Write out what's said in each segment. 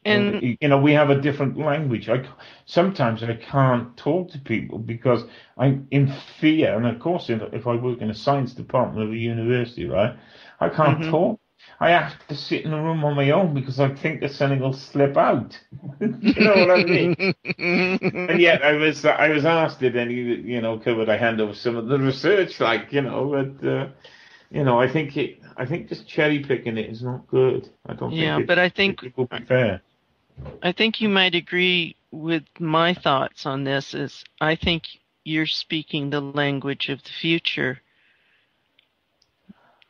And We have a different language. Sometimes I can't talk to people because I'm in fear. And of course, if I work in a science department of a university, right, I can't hmm talk. I have to sit in a room on my own because I think that something will slip out. Do you know what I mean? And yet I was asked it, and could I hand over some of the research, but I think just cherry picking it is not good. I don't think yeah, but it will be fair. I think you might agree with my thoughts on this is I think you're speaking the language of the future,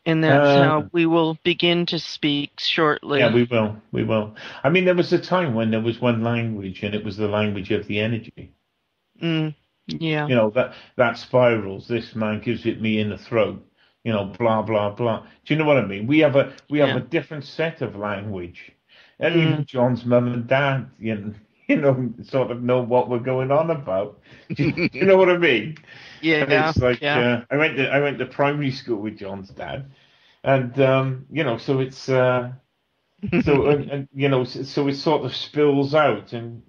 and that's Uh, how we will begin to speak yeah, shortly. we will, we will. I mean, there was a time when there was one language, and it was the language of the energy. Mm, yeah, That spirals. This man gives it me in the throat. Blah blah blah. Do you know what I mean? We have a yeah. different set of language, and even Mm, John's mum and dad, sort of know what we're going on about. Do you know what I mean? And yeah, it's like yeah. I went to primary school with John's dad, and so it's so it sort of spills out, and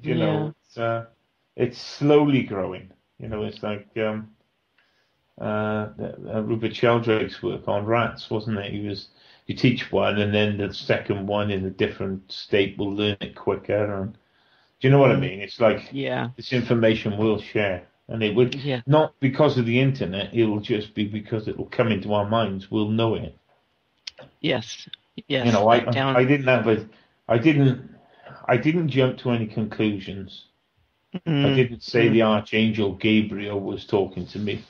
Yeah. it's slowly growing. It's like Rupert Sheldrake's work on rats, wasn't it? You teach one, and then the second one in a different state will learn it quicker. And do you know what I Mm, mean? It's like yeah. this information will share, and it would Yeah. not because of the internet. It'll just be because it will come into our minds. We'll know it. Yes. You Yes. know, Like I down. I didn't have a, I didn't jump to any conclusions. I Mm, didn't say mm. the Archangel Gabriel was talking to me.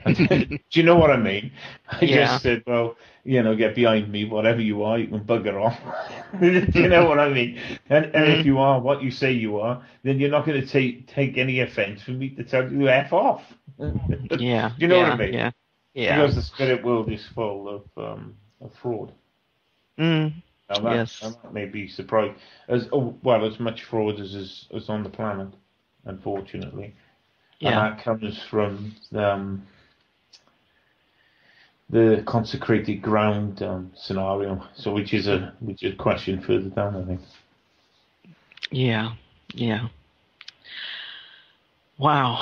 Do you know what I mean? I Yeah. just said, well, get behind me, whatever you are, you can bugger off. Do you know what I mean? And if Mm, you are what you say you are, then you're not going to take any offense for me to tell you to F off. Do yeah. you know what I Yeah. mean? Yeah. Yeah. Because the spirit world is full of fraud. Mm, Now yes. that may be surprising, as much fraud as on the planet, unfortunately, and Yeah. that comes from the consecrated ground scenario. So which is a question further down, I think. Yeah. Yeah. Wow.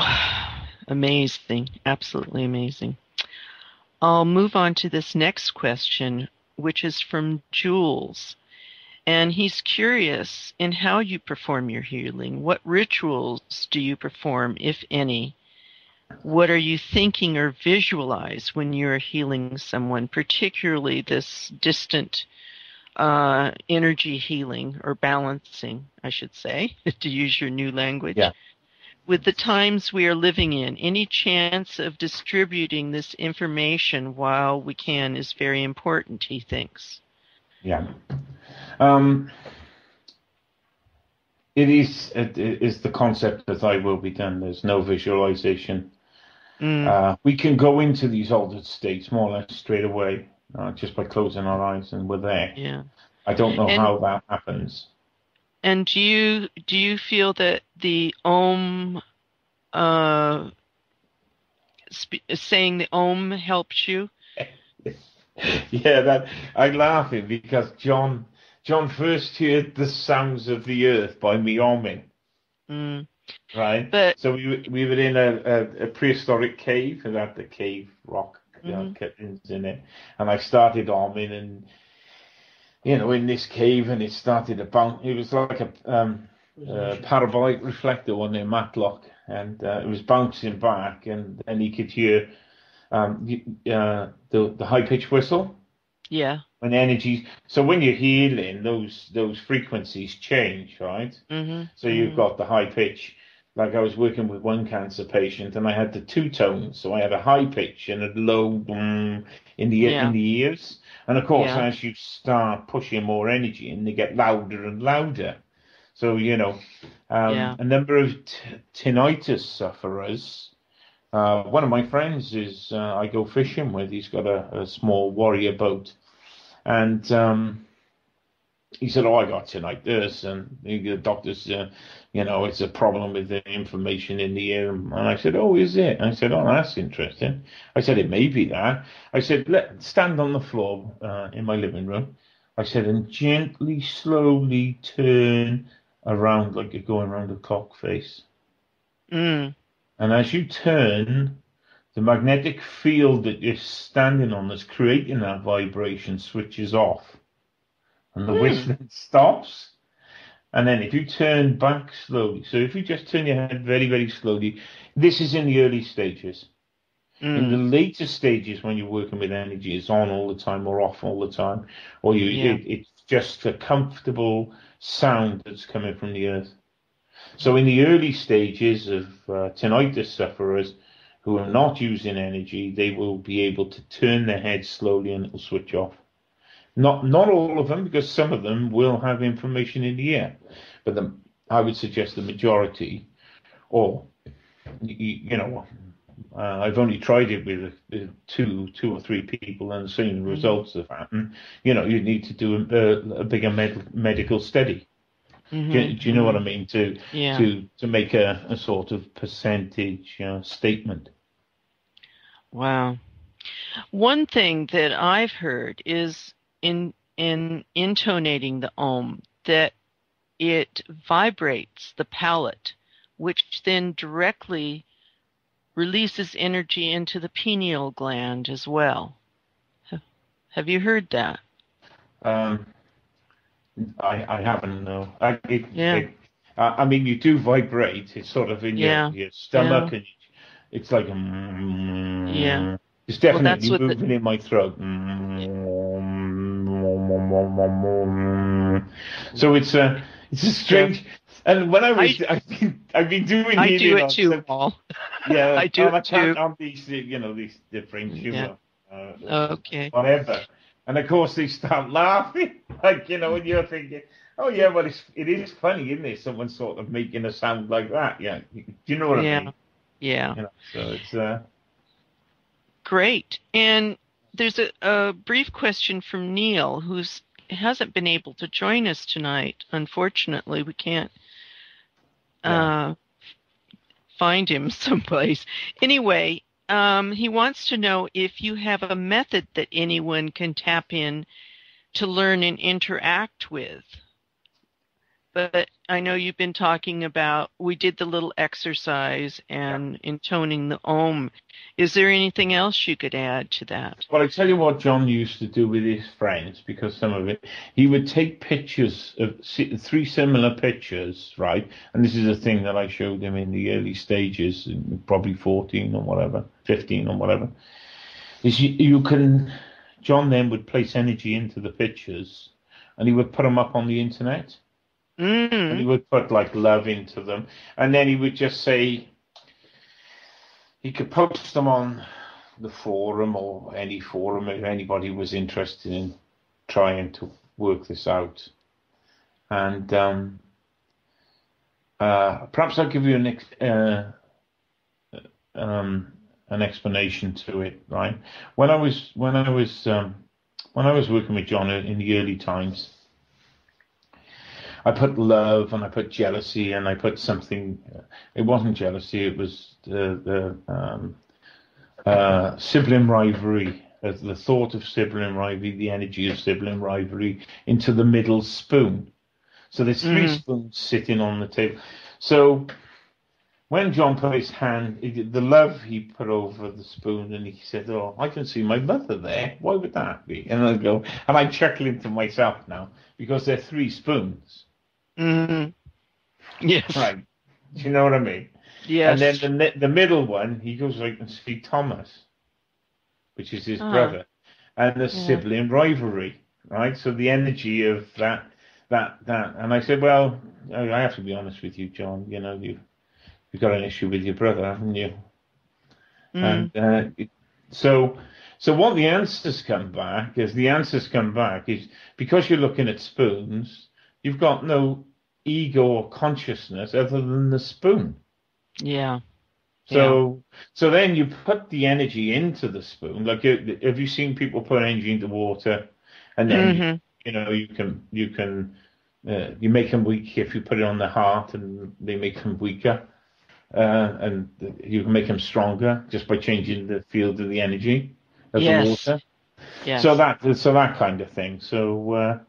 Amazing. Absolutely amazing. I'll move on to this next question, which is from Jules. And he's curious in how you perform your healing. What rituals do you perform, if any? What are you thinking or visualize when you're healing someone, particularly this distant energy healing or balancing, I should say, to use your new Yeah, language? With the times we are living in, any chance of distributing this information while we can is very important, he thinks. yeah. Um, it is the concept that I will be done. There's no visualization. Mm, We can go into these altered states more or less straight away, just by closing our eyes, and we're there. yeah. I don't know And how that happens. and do you feel that the Om uh saying the Om helps you? Yeah, that I'm laughing because John first heard the sounds of the earth by me arming, Mm, right? but So we were in a prehistoric cave and had the cave rock mhm, cuttings in it, and I started arming and in this cave, and it started to bounce. It was like a parabolic reflector on their matlock, and it was bouncing back, and then he could hear the high pitched whistle. yeah. When energy, so when you're healing, those frequencies change, right? Mhm. So you've Mhm. got the high pitch. Like I was working with one cancer patient, and I had the two tones. So I had a high pitch and a low boom in Yeah. the ears. And of course, Yeah. as you start pushing more energy in, they get louder and louder. So Yeah. a number of tinnitus sufferers. One of my friends is I go fishing with. He's got a small warrior boat, and he said, "Oh, I got tinnitus, and the doctors, it's a problem with the inflammation in the ear." And I said, "Oh, is it?" I said, "Oh, that's interesting." I said, "It may be that." I said, "Let stand on the floor in my living room. I said, and gently, slowly turn around like you're going around a clock face. Mm. And as you turn, the magnetic field that you're standing on that's creating that vibration switches off, and the Hmm. whistling stops. And then if you turn back slowly, so if you just turn your head very, very slowly, this is in the early stages. In the Mm. later stages, when you're working with energy, it's on all the time or off all the time, or Yeah. it's just a comfortable sound that's coming from the earth. So in the early stages of tinnitus sufferers who are not using energy, they will be able to turn their head slowly and it'll switch off. Not all of them, because some of them will have information in the ear, but I would suggest the majority, or you know, I've only tried it with two or three people and seen the Mm. results of that. And, you need to do a bigger medical study. Mm-hmm. Do you know what Mm-hmm. I mean? Yeah. To make a sort of percentage statement. Wow. One thing that I've heard is in intonating the Om that it vibrates the palate, which then directly releases energy into the pineal gland as well. Have you heard that? Um, I haven't, no. Yeah. I mean, you do vibrate. It's sort of in Yeah. your stomach, Yeah. and it's like Yeah. it's Well, that's definitely what the moving in my throat. So it's a yeah. strange. And when I I've been doing I do healing it on too, some, Paul. yeah, I do and it I can't too. on these these different Yeah. humor, Okay. whatever. And of course they start laughing, like and you're thinking, oh yeah, well it is funny, isn't it? Someone sort of making a sound like that. Yeah, do you know what I Yeah. mean? Yeah. So it's Great. And there's a brief question from Neil, who's hasn't been able to join us tonight. Unfortunately, we can't yeah. uh, find him someplace. Anyway, he wants to know if you have a method that anyone can tap in to learn and interact with. But I know you've been talking about, we did the little exercise Yeah. and intoning the Om. Is there anything else you could add to that? Well, I tell you what John used to do with his friends, because some of it, he would take pictures of three similar pictures, right? And this is a thing that I showed him in the early stages, probably 14 or whatever, 15 or whatever, is John then would place energy into the pictures and he would put them up on the internet and he Mm, would put like love into them. And then he would just say, he could post them on the forum or any forum if anybody was interested in trying to work this out. And perhaps I'll give you an explanation to it. Right, when I was working with John in the early times, I put love and I put jealousy and I put something. It wasn't jealousy. It was the sibling rivalry, the thought of sibling rivalry, the energy of sibling rivalry into the middle spoon. So there's three mm, spoons sitting on the table. So when John put his hand, the love he put over the spoon, and he said, "Oh, I can see my mother there. Why would that be?" And I go, and I'm chuckling to myself now because they're three spoons, mm. Yes. right? Do you know what I mean? And then Yes. the middle one, he goes like and see Thomas, which is his Uh, brother, and the yeah. sibling rivalry, right? So the energy of that, and I said, well, I have to be honest with you, John. You've got an issue with your brother, haven't you? And Mm, so what the answers come back is because you're looking at spoons, you've got no ego or consciousness other than the spoon. yeah. Yeah. So then you put the energy into the spoon. Like, have you seen people put energy into water, and then Hmm. you make them weak if you put it on the heart, and they make them weaker, and you can make them stronger just by changing the field of the energy of the Yes. water. Yes. So that kind of thing. So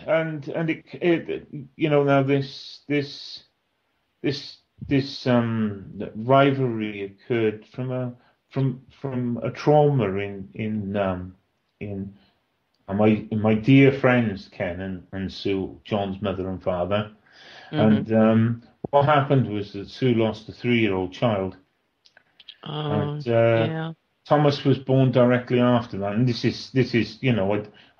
and it you know now this this rivalry occurred from a trauma in my dear friends Ken and Sue, John's mother and father. Mm-hmm. And what happened was that Sue lost a 3-year-old child, Oh, and yeah. Thomas was born directly after that. And this is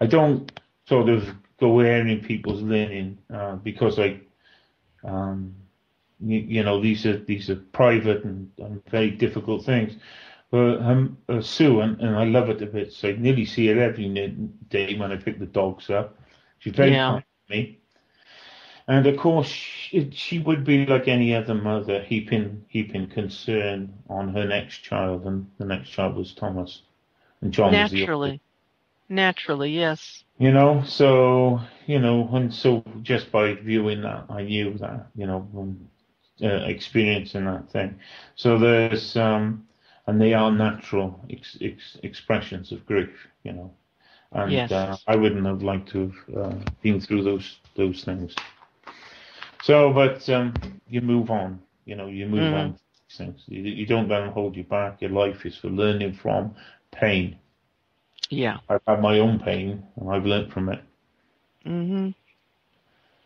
I don't sort of go airing people's linen because um, these are private and very difficult things. But Sue, and I love her to bits. I nearly see her every day when I pick the dogs up. She's very Yeah. kind to me. And of course, she would be like any other mother, heaping concern on her next child, and the next child was Thomas, and John was the oldest. Naturally. Naturally, yes. And so just by viewing that, I knew that, experiencing that thing. So and they are natural expressions of grief, and Yes. I wouldn't have liked to have been through those things. So, but you move on. You move Mm-hmm. on to these things. You don't let them hold you back. Your life is for learning from pain. Yeah. I've had my own pain, and I've learned from it. Mm-hmm.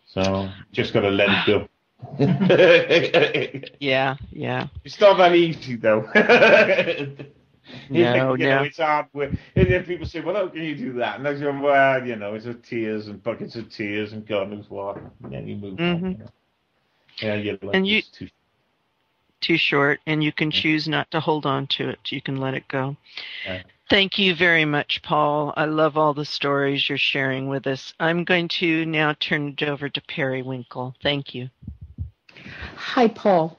So, just got to let it go. Yeah. Yeah. It's not that easy, though. No, no. It's hard work. And then people say, "Well, how can you do that?" And I say, "Well, it's a tears and buckets of tears and God knows what." And then you move on. Mm-hmm. Yeah, your life And you is too. too short, and you can choose not to hold on to it. You can let it go. Yeah. Thank you very much, Paul. I love all the stories you're sharing with us. I'm going to now turn it over to Perry Winkle. Thank you. Hi, Paul.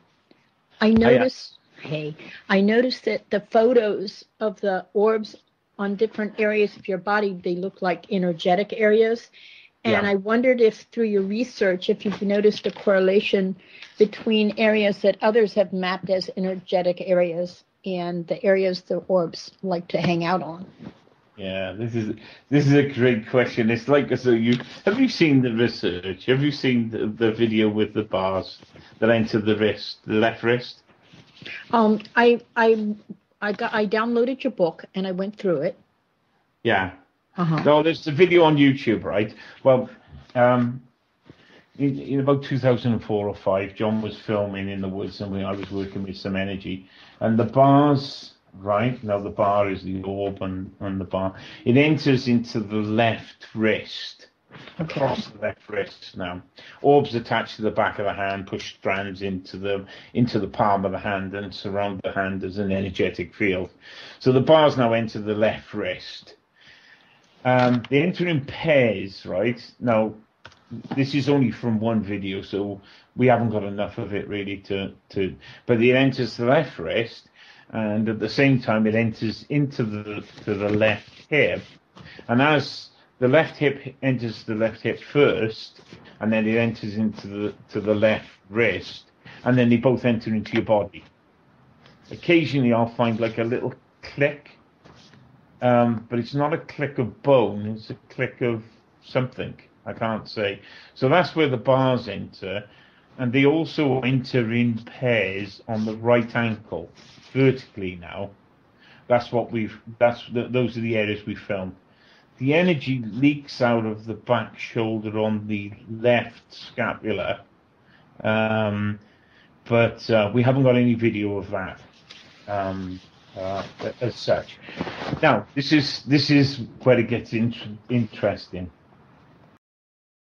I Yeah. noticed, hey, I noticed that the photos of the orbs on different areas of your body, they look like energetic areas. And Yeah. I wondered if through your research, if you've noticed a correlation between areas that others have mapped as energetic areas and the areas the orbs like to hang out on. Yeah, this is a great question. It's like so have you seen the research? Have you seen the video with the bars that enter the wrist, the left wrist? I downloaded your book and I went through it. Yeah. Uh-huh. No, there's a video on YouTube, right? Well, in about 2004 or five, John was filming in the woods, and I was working with some energy, and the bars, right? Now the bar is the orb, and the bar. It enters into the left wrist, across the left wrist. Now, orbs attached to the back of the hand, push strands into the palm of the hand and surround the hand as an energetic field. So the bars now enter the left wrist. They enter in pairs, right? Now, this is only from one video, so we haven't got enough of it really but it enters the left wrist, and at the same time it enters into the left hip, and as the left hip enters the left hip first, and then it enters into the left wrist, and then they both enter into your body. Occasionally I'll find like a little click, but it's not a click of bone, it's a click of something. I can't say. So that's where the bars enter, and they also enter in pairs on the right ankle, vertically now. Those are the areas we filmed. The energy leaks out of the back shoulder on the left scapula, but we haven't got any video of that as such. Now, this is where it gets interesting.